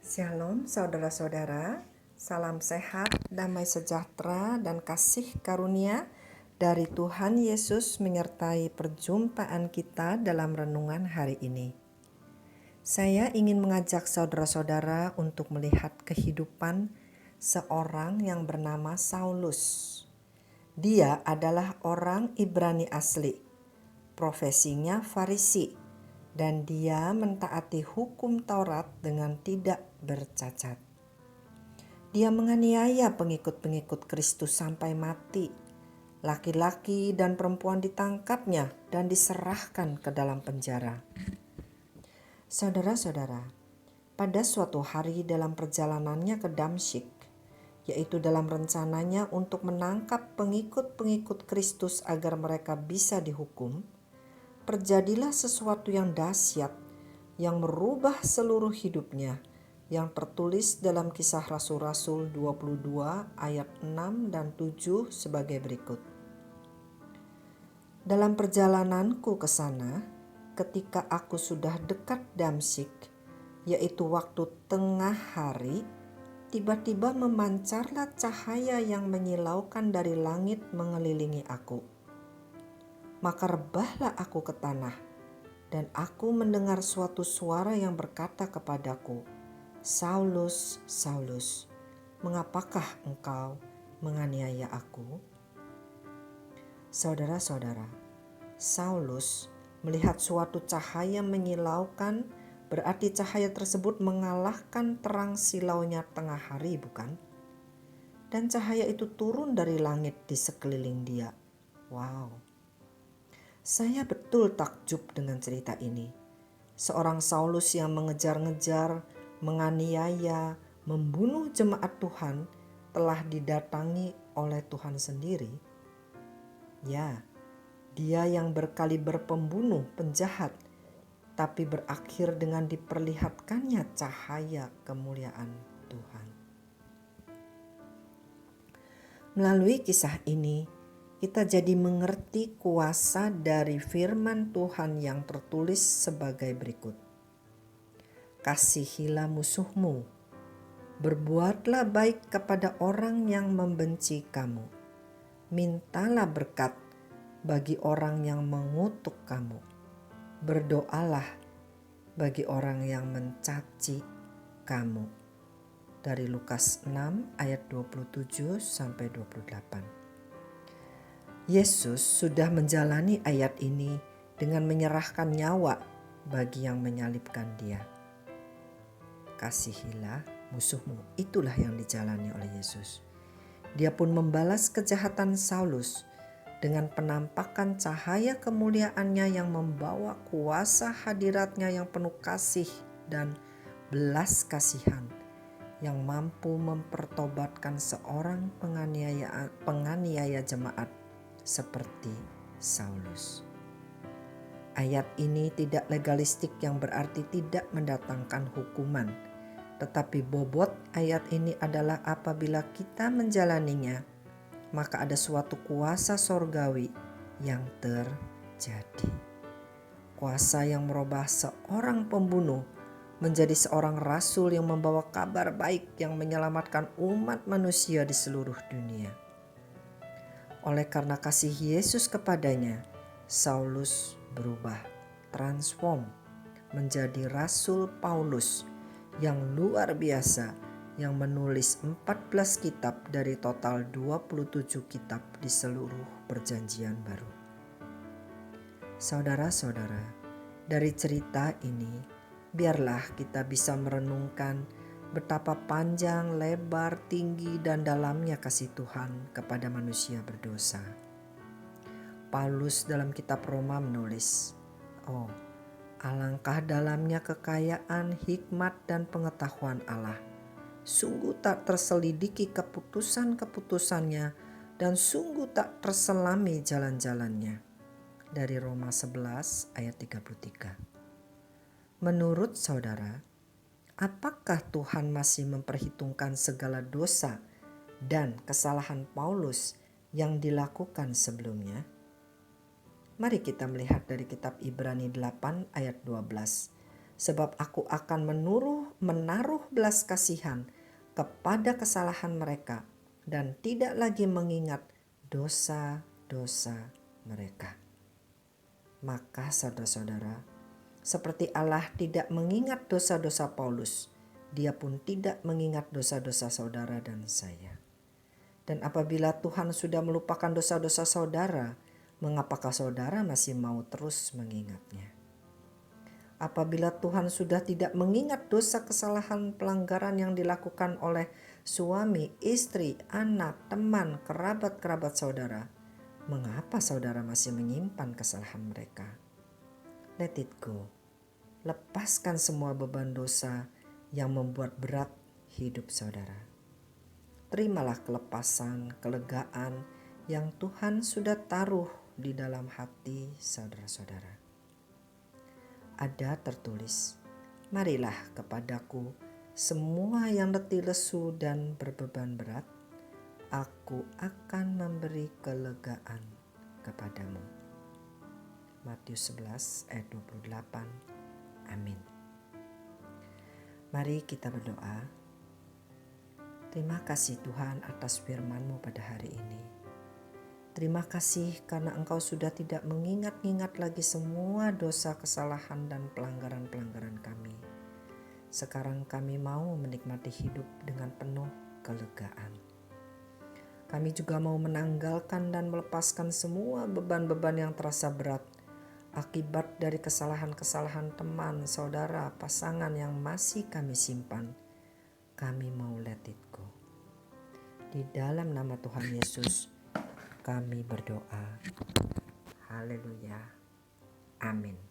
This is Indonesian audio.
Shalom saudara-saudara, salam sehat, damai sejahtera, dan kasih karunia dari Tuhan Yesus menyertai perjumpaan kita dalam renungan hari ini. Saya ingin mengajak saudara-saudara untuk melihat kehidupan seorang yang bernama Saulus. Dia adalah orang Ibrani asli, profesinya Farisi, dan dia mentaati hukum Taurat dengan tidak bercacat. Dia menganiaya pengikut-pengikut Kristus sampai mati. Laki-laki dan perempuan ditangkapnya dan diserahkan ke dalam penjara. Saudara-saudara, pada suatu hari dalam perjalanannya ke Damsyik, yaitu dalam rencananya untuk menangkap pengikut-pengikut Kristus agar mereka bisa dihukum, terjadilah sesuatu yang dahsyat yang merubah seluruh hidupnya, yang tertulis dalam Kisah Rasul-Rasul 22 ayat 6 dan 7 sebagai berikut. Dalam perjalananku ke sana, ketika aku sudah dekat Damsyik, yaitu waktu tengah hari, tiba-tiba memancarlah cahaya yang menyilaukan dari langit mengelilingi aku. Maka rebahlah aku ke tanah, dan aku mendengar suatu suara yang berkata kepadaku, "Saulus, Saulus, mengapakah engkau menganiaya aku?" Saudara-saudara, Saulus melihat suatu cahaya menyilaukan, berarti cahaya tersebut mengalahkan terang silaunya tengah hari, bukan? Dan cahaya itu turun dari langit di sekeliling dia. Wow! Saya betul takjub dengan cerita ini. Seorang Saulus yang mengejar-ngejar, menganiaya, membunuh jemaat Tuhan telah didatangi oleh Tuhan sendiri. Ya, dia yang berkaliber pembunuh, penjahat, tapi berakhir dengan diperlihatkannya cahaya kemuliaan Tuhan. Melalui kisah ini, kita jadi mengerti kuasa dari firman Tuhan yang tertulis sebagai berikut. Kasihilah musuhmu, berbuatlah baik kepada orang yang membenci kamu, mintalah berkat bagi orang yang mengutuk kamu, berdoalah bagi orang yang mencaci kamu. Dari Lukas 6 ayat 27 sampai 28. Yesus sudah menjalani ayat ini dengan menyerahkan nyawa bagi yang menyalibkan dia. Kasihilah musuhmu, itulah yang dijalani oleh Yesus. Dia pun membalas kejahatan Saulus dengan penampakan cahaya kemuliaannya yang membawa kuasa hadiratnya yang penuh kasih dan belas kasihan, yang mampu mempertobatkan seorang penganiaya jemaat seperti Saulus. Ayat ini tidak legalistik yang berarti tidak mendatangkan hukuman, tetapi bobot ayat ini adalah apabila kita menjalaninya, maka ada suatu kuasa sorgawi yang terjadi. Kuasa yang merubah seorang pembunuh menjadi seorang rasul yang membawa kabar baik yang menyelamatkan umat manusia di seluruh dunia. Oleh karena kasih Yesus kepadanya, Saulus berubah, transform, menjadi Rasul Paulus yang luar biasa, yang menulis 14 kitab dari total 27 kitab di seluruh perjanjian baru. Saudara-saudara, dari cerita ini, biarlah kita bisa merenungkan betapa panjang, lebar, tinggi, dan dalamnya kasih Tuhan kepada manusia berdosa. Paulus dalam kitab Roma menulis, "Oh, alangkah dalamnya kekayaan, hikmat, dan pengetahuan Allah. Sungguh tak terselidiki keputusan-keputusannya, dan sungguh tak terselami jalan-jalannya." Dari Roma 11 ayat 33. Menurut saudara, apakah Tuhan masih memperhitungkan segala dosa dan kesalahan Paulus yang dilakukan sebelumnya? Mari kita melihat dari kitab Ibrani 8 ayat 12. sebab aku akan menaruh belas kasihan kepada kesalahan mereka dan tidak lagi mengingat dosa-dosa mereka. Maka saudara-saudara, seperti Allah tidak mengingat dosa-dosa Paulus, Dia pun tidak mengingat dosa-dosa saudara dan saya. Dan apabila Tuhan sudah melupakan dosa-dosa saudara, mengapakah saudara masih mau terus mengingatnya? Apabila Tuhan sudah tidak mengingat dosa kesalahan pelanggaran yang dilakukan oleh suami, istri, anak, teman, kerabat-kerabat saudara, mengapa saudara masih menyimpan kesalahan mereka? Let it go. Lepaskan semua beban dosa yang membuat berat hidup saudara. Terimalah kelepasan, kelegaan yang Tuhan sudah taruh di dalam hati saudara-saudara. Ada tertulis, marilah kepadaku semua yang letih lesu dan berbeban berat, aku akan memberi kelegaan kepadamu. Matius 11 ayat 28. Amin. Mari kita berdoa. Terima kasih Tuhan atas firman-Mu pada hari ini. Terima kasih karena Engkau sudah tidak mengingat-ingat lagi semua dosa, kesalahan, dan pelanggaran-pelanggaran kami. Sekarang kami mau menikmati hidup dengan penuh kelegaan. Kami juga mau menanggalkan dan melepaskan semua beban-beban yang terasa berat akibat dari kesalahan-kesalahan teman, saudara, pasangan yang masih kami simpan. Kami mau let it go. Di dalam nama Tuhan Yesus kami berdoa. Haleluya. Amin.